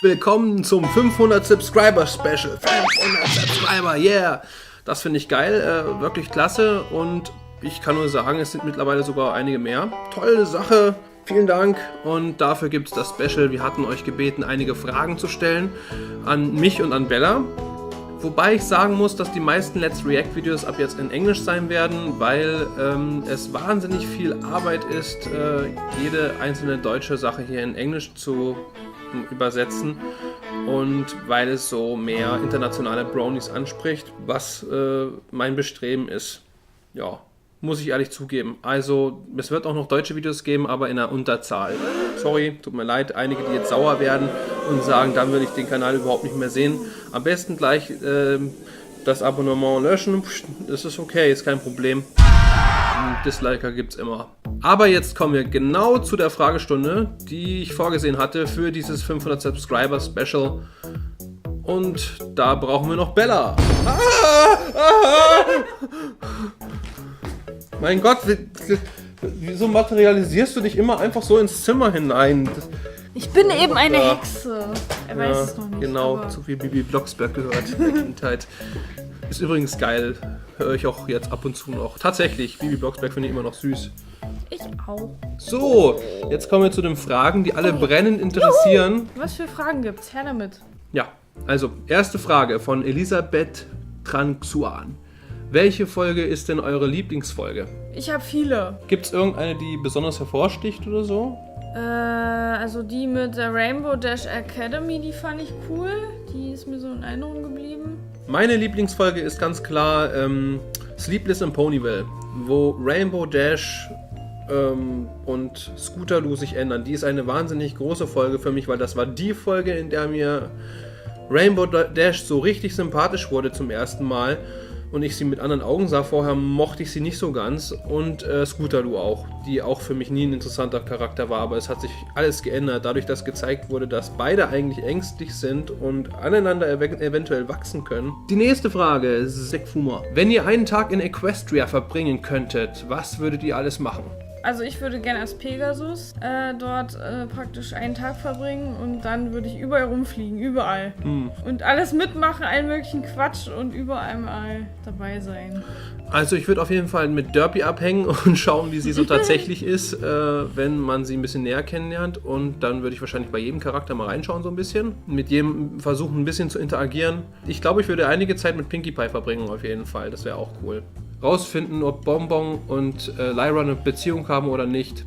Willkommen zum 500 Subscriber Special. 500 Subscriber, yeah! Das finde ich geil, wirklich klasse und ich kann nur sagen, es sind mittlerweile sogar einige mehr. Tolle Sache, vielen Dank und dafür gibt es das Special. Wir hatten euch gebeten, einige Fragen zu stellen an mich und an Bella. Wobei ich sagen muss, dass die meisten Let's React Videos ab jetzt in Englisch sein werden, weil es wahnsinnig viel Arbeit ist, jede einzelne deutsche Sache hier in Englisch zu übersetzen und weil es so mehr internationale Bronies anspricht, was mein Bestreben ist. Ja, muss ich ehrlich zugeben. Also, es wird auch noch deutsche Videos geben, aber in der Unterzahl. Sorry, tut mir leid, einige, die jetzt sauer werden und sagen, dann will ich den Kanal überhaupt nicht mehr sehen. Am besten gleich das Abonnement löschen. Das ist okay, ist kein Problem. Disliker gibt's immer. Aber jetzt kommen wir genau zu der Fragestunde, die ich vorgesehen hatte für dieses 500 Subscriber Special. Und da brauchen wir noch Bella. Mein Gott, wieso materialisierst du dich immer einfach so ins Zimmer hinein? Ich bin eben eine Hexe. Er weiß es noch nicht. Genau, so wie Bibi Blocksberg gehört in der Kindheit. Ist übrigens geil. Höre ich auch jetzt ab und zu noch. Tatsächlich, Bibi Blocksberg finde ich immer noch süß. Ich auch. So, jetzt kommen wir zu den Fragen, die alle brennend interessieren. Juhu. Was für Fragen gibt's? Her damit. Ja, also, erste Frage von Elisabeth Tranxuan. Welche Folge ist denn eure Lieblingsfolge? Ich habe viele. Gibt es irgendeine, die besonders hervorsticht oder so? Also die mit der Rainbow Dash Academy, die fand ich cool. Die ist mir so in Erinnerung geblieben. Meine Lieblingsfolge ist ganz klar Sleepless in Ponyville, wo Rainbow Dash und Scootaloo sich ändern. Die ist eine wahnsinnig große Folge für mich, weil das war die Folge, in der mir Rainbow Dash so richtig sympathisch wurde zum ersten Mal und ich sie mit anderen Augen sah. Vorher mochte ich sie nicht so ganz und Scootaloo auch, die auch für mich nie ein interessanter Charakter war, aber es hat sich alles geändert, dadurch, dass gezeigt wurde, dass beide eigentlich ängstlich sind und aneinander eventuell wachsen können. Die nächste Frage, Sekfuma. Wenn ihr einen Tag in Equestria verbringen könntet, was würdet ihr alles machen? Also ich würde gerne als Pegasus dort praktisch einen Tag verbringen und dann würde ich überall rumfliegen, überall. Und alles mitmachen, allen möglichen Quatsch und überall mal dabei sein. Also ich würde auf jeden Fall mit Derpy abhängen und schauen, wie sie so tatsächlich ist, wenn man sie ein bisschen näher kennenlernt. Und dann würde ich wahrscheinlich bei jedem Charakter mal reinschauen so ein bisschen. Mit jedem versuchen ein bisschen zu interagieren. Ich glaube, ich würde einige Zeit mit Pinkie Pie verbringen auf jeden Fall. Das wäre auch cool. Rausfinden, ob Bonbon und Lyra eine Beziehung haben oder nicht.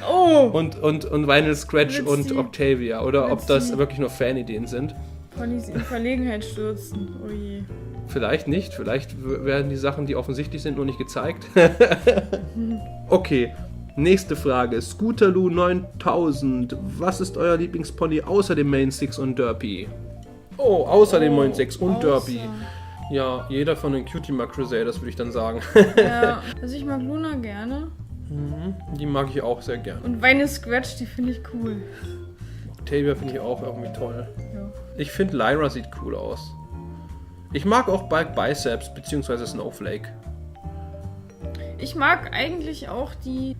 Oh! Und Vinyl Scratch und Octavia. Oder ob das wirklich nur Fanideen sind. Ponys in Verlegenheit stürzen. Oh je. Vielleicht nicht. Vielleicht werden die Sachen, die offensichtlich sind, nur nicht gezeigt. Okay. Nächste Frage. Scootaloo 9000. Was ist euer Lieblingspony außer dem Main Six und Derpy? Oh, außer dem Main Six und Derpy. Ja, jeder von den Cutie Mark Crusaders würde ich dann sagen. Ja, also ich mag Luna gerne. Die mag ich auch sehr gern. Und Vinyl Scratch, die finde ich cool. Octavia finde ich auch irgendwie toll. Ja. Ich finde Lyra sieht cool aus. Ich mag auch Bulk Biceps bzw. Snowflake. Ich mag eigentlich auch die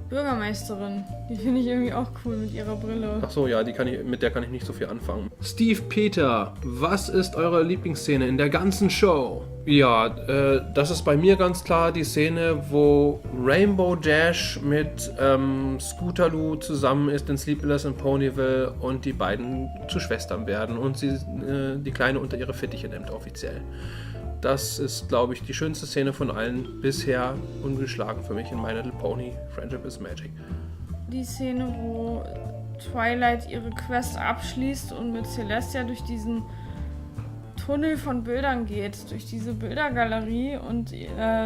Bürgermeisterin. Die finde ich irgendwie auch cool mit ihrer Brille. Ach so, ja, mit der kann ich nicht so viel anfangen. Steve Peter, was ist eure Lieblingsszene in der ganzen Show? Ja, das ist bei mir ganz klar die Szene, wo Rainbow Dash mit Scootaloo zusammen ist in Sleepless in Ponyville und die beiden zu Schwestern werden und sie die Kleine unter ihre Fittiche nimmt offiziell. Das ist, glaube ich, die schönste Szene von allen bisher ungeschlagen für mich in My Little Pony Friendship is Magic. Die Szene, wo Twilight ihre Quest abschließt und mit Celestia durch diesen Tunnel von Bildern geht, durch diese Bildergalerie und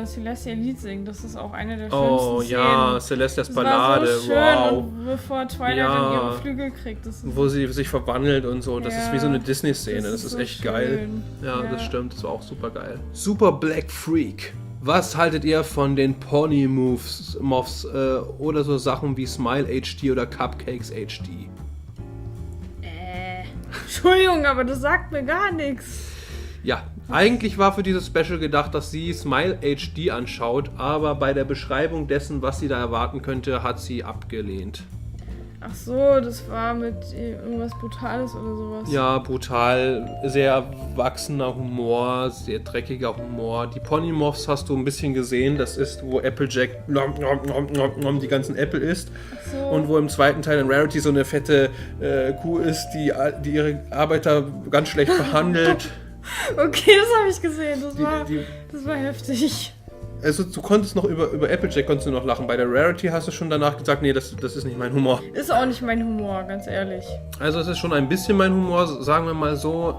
Celestia Lied singt. Das ist auch eine der schönsten Szenen. Oh ja, Celestias Ballade, das war so schön. Wow. Und bevor Twilight dann ihre Flügel kriegt. Wo sie sich verwandelt und so. Das ist wie so eine Disney-Szene. Das ist so echt schön. Geil. Ja, das stimmt. Das war auch super geil. Super Black Freak. Was haltet ihr von den Pony-Moves oder so Sachen wie Smile HD oder Cupcakes HD? Entschuldigung, aber das sagt mir gar nichts. Ja, eigentlich war für dieses Special gedacht, dass sie Smile HD anschaut, aber bei der Beschreibung dessen, was sie da erwarten könnte, hat sie abgelehnt. Ach so, das war mit irgendwas Brutales oder sowas. Ja, brutal, sehr erwachsener Humor, sehr dreckiger Humor. Die Ponymorphs hast du ein bisschen gesehen, das ist, wo Applejack die ganzen Äpfel isst. Ach so. Und wo im zweiten Teil in Rarity so eine fette Kuh ist, die ihre Arbeiter ganz schlecht behandelt. Okay, das habe ich gesehen, das war heftig. Also du konntest noch über Applejack konntest du noch lachen. Bei der Rarity hast du schon danach gesagt, nee, das ist nicht mein Humor. Ist auch nicht mein Humor, ganz ehrlich. Also es ist schon ein bisschen mein Humor, sagen wir mal so.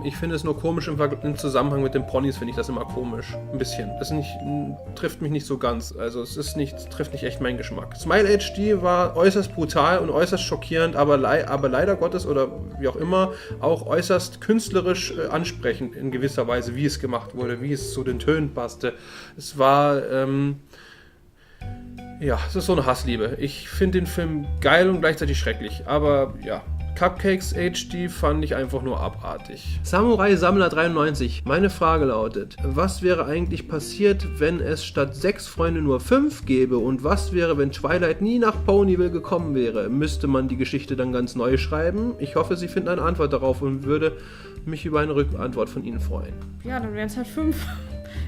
Ich finde es nur komisch im Zusammenhang mit den Ponys, finde ich das immer komisch. Ein bisschen. Das trifft mich nicht so ganz. Also trifft nicht echt meinen Geschmack. Smile HD war äußerst brutal und äußerst schockierend, aber leider Gottes oder wie auch immer auch äußerst künstlerisch ansprechend in gewisser Weise, wie es gemacht wurde, wie es zu den Tönen passte. Es war, es ist so eine Hassliebe. Ich finde den Film geil und gleichzeitig schrecklich, aber ja. Cupcakes HD fand ich einfach nur abartig. Samurai Sammler 93. Meine Frage lautet, was wäre eigentlich passiert, wenn es statt 6 Freunde nur 5 gäbe? Und was wäre, wenn Twilight nie nach Ponyville gekommen wäre? Müsste man die Geschichte dann ganz neu schreiben? Ich hoffe, Sie finden eine Antwort darauf und würde mich über eine Rückantwort von Ihnen freuen. Ja, dann wären es halt 5.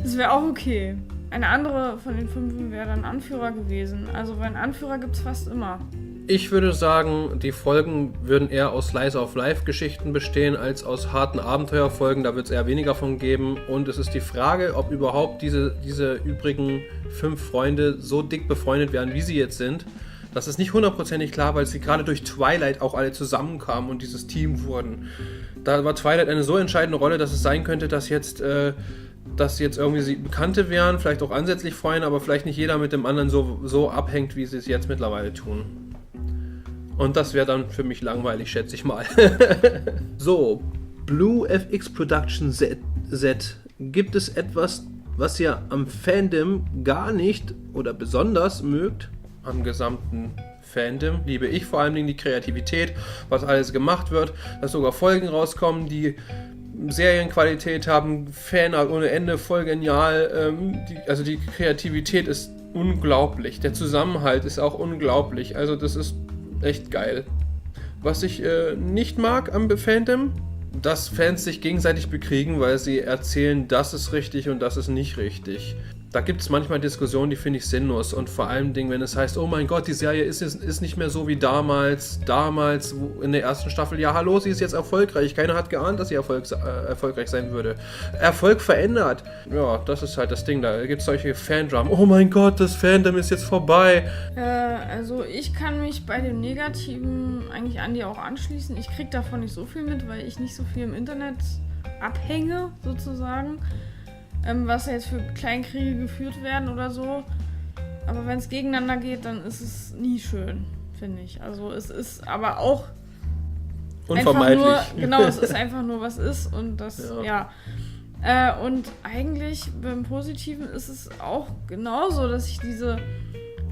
Das wäre auch okay. Eine andere von den 5 wäre dann Anführer gewesen. Also, weil einen Anführer gibt es fast immer. Ich würde sagen, die Folgen würden eher aus Slice-of-Life-Geschichten bestehen, als aus harten Abenteuerfolgen. Da wird es eher weniger von geben. Und es ist die Frage, ob überhaupt diese übrigen 5 Freunde so dick befreundet werden, wie sie jetzt sind. Das ist nicht hundertprozentig klar, weil sie gerade durch Twilight auch alle zusammenkamen und dieses Team wurden. Da war Twilight eine so entscheidende Rolle, dass es sein könnte, dass jetzt irgendwie sie Bekannte wären, vielleicht auch ansätzlich Freunde, aber vielleicht nicht jeder mit dem anderen so abhängt, wie sie es jetzt mittlerweile tun. Und das wäre dann für mich langweilig, schätze ich mal. So, Blue FX Production Z. Gibt es etwas, was ihr am Fandom gar nicht oder besonders mögt? Am gesamten Fandom liebe ich vor allem die Kreativität, was alles gemacht wird, dass sogar Folgen rauskommen, die Serienqualität haben, Fanart ohne Ende, voll genial. Die Kreativität ist unglaublich. Der Zusammenhalt ist auch unglaublich. Also das ist echt geil. Was ich nicht mag am Fandom, dass Fans sich gegenseitig bekriegen, weil sie erzählen, das ist richtig und das ist nicht richtig. Da gibt es manchmal Diskussionen, die finde ich sinnlos und vor allem, wenn es heißt, oh mein Gott, die Serie ist nicht mehr so wie damals in der ersten Staffel, ja hallo, sie ist jetzt erfolgreich, keiner hat geahnt, dass sie erfolgreich sein würde. Erfolg verändert. Ja, das ist halt das Ding, da gibt es solche Fandramen, oh mein Gott, das Fandom ist jetzt vorbei. Also ich kann mich bei dem Negativen eigentlich an dir auch anschließen. Ich kriege davon nicht so viel mit, weil ich nicht so viel im Internet abhänge, sozusagen. Was jetzt für Kleinkriege geführt werden oder so. Aber wenn es gegeneinander geht, dann ist es nie schön, finde ich. Also es ist aber auch unvermeidlich. Es ist einfach nur, was ist und das, ja. Und eigentlich beim Positiven ist es auch genauso, dass ich diese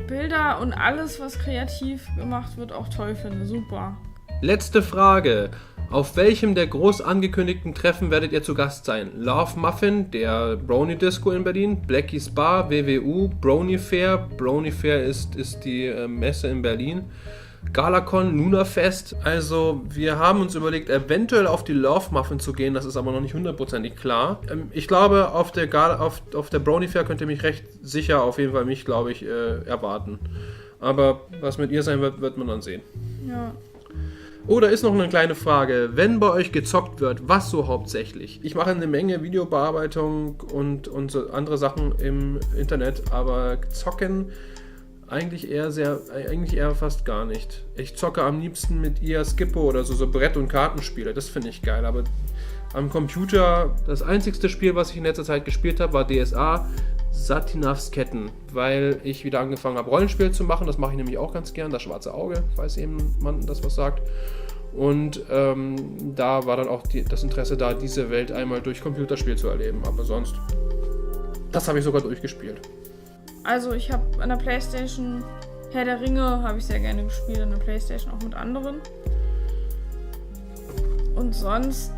Bilder und alles, was kreativ gemacht wird, auch toll finde. Super. Letzte Frage. Auf welchem der groß angekündigten Treffen werdet ihr zu Gast sein? Love Muffin, der Brony Disco in Berlin, Blackies Bar, WWU, Brony Fair. Brony Fair ist die Messe in Berlin. Galacon, Luna Fest. Also wir haben uns überlegt, eventuell auf die Love Muffin zu gehen, das ist aber noch nicht hundertprozentig klar. Ich glaube, auf der Brony Fair könnt ihr mich recht sicher, auf jeden Fall mich, glaube ich, erwarten. Aber was mit ihr sein wird, wird man dann sehen. Ja. Oh, da ist noch eine kleine Frage. Wenn bei euch gezockt wird, was so hauptsächlich? Ich mache eine Menge Videobearbeitung und so andere Sachen im Internet, aber zocken eigentlich eher fast gar nicht. Ich zocke am liebsten mit ihr Skippo oder so Brett- und Kartenspiele. Das finde ich geil, aber am Computer, das einzigste Spiel, was ich in letzter Zeit gespielt habe, war DSA. Satinavs Ketten, weil ich wieder angefangen habe, Rollenspiel zu machen. Das mache ich nämlich auch ganz gern, das schwarze Auge, falls jemand das was sagt. Und da war dann auch das Interesse da, diese Welt einmal durch Computerspiel zu erleben. Aber sonst, das habe ich sogar durchgespielt. Also ich habe an der Playstation Herr der Ringe, habe ich sehr gerne gespielt, an der Playstation auch mit anderen. Und sonst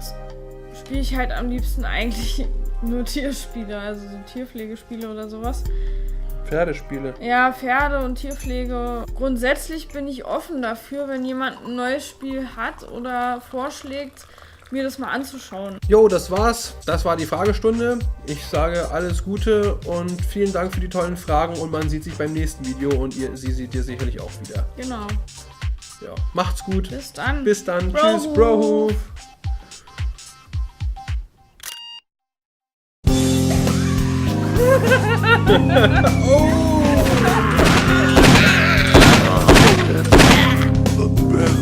spiele ich halt am liebsten eigentlich nur Tierspiele, also so Tierpflegespiele oder sowas. Pferdespiele. Ja, Pferde und Tierpflege. Grundsätzlich bin ich offen dafür, wenn jemand ein neues Spiel hat oder vorschlägt, mir das mal anzuschauen. Jo, das war's. Das war die Fragestunde. Ich sage alles Gute und vielen Dank für die tollen Fragen und man sieht sich beim nächsten Video und sie sieht ihr sicherlich auch wieder. Genau. Ja, macht's gut. Bis dann. Bis dann. Brohuf. Tschüss, Brohuf.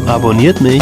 Abonniert mich.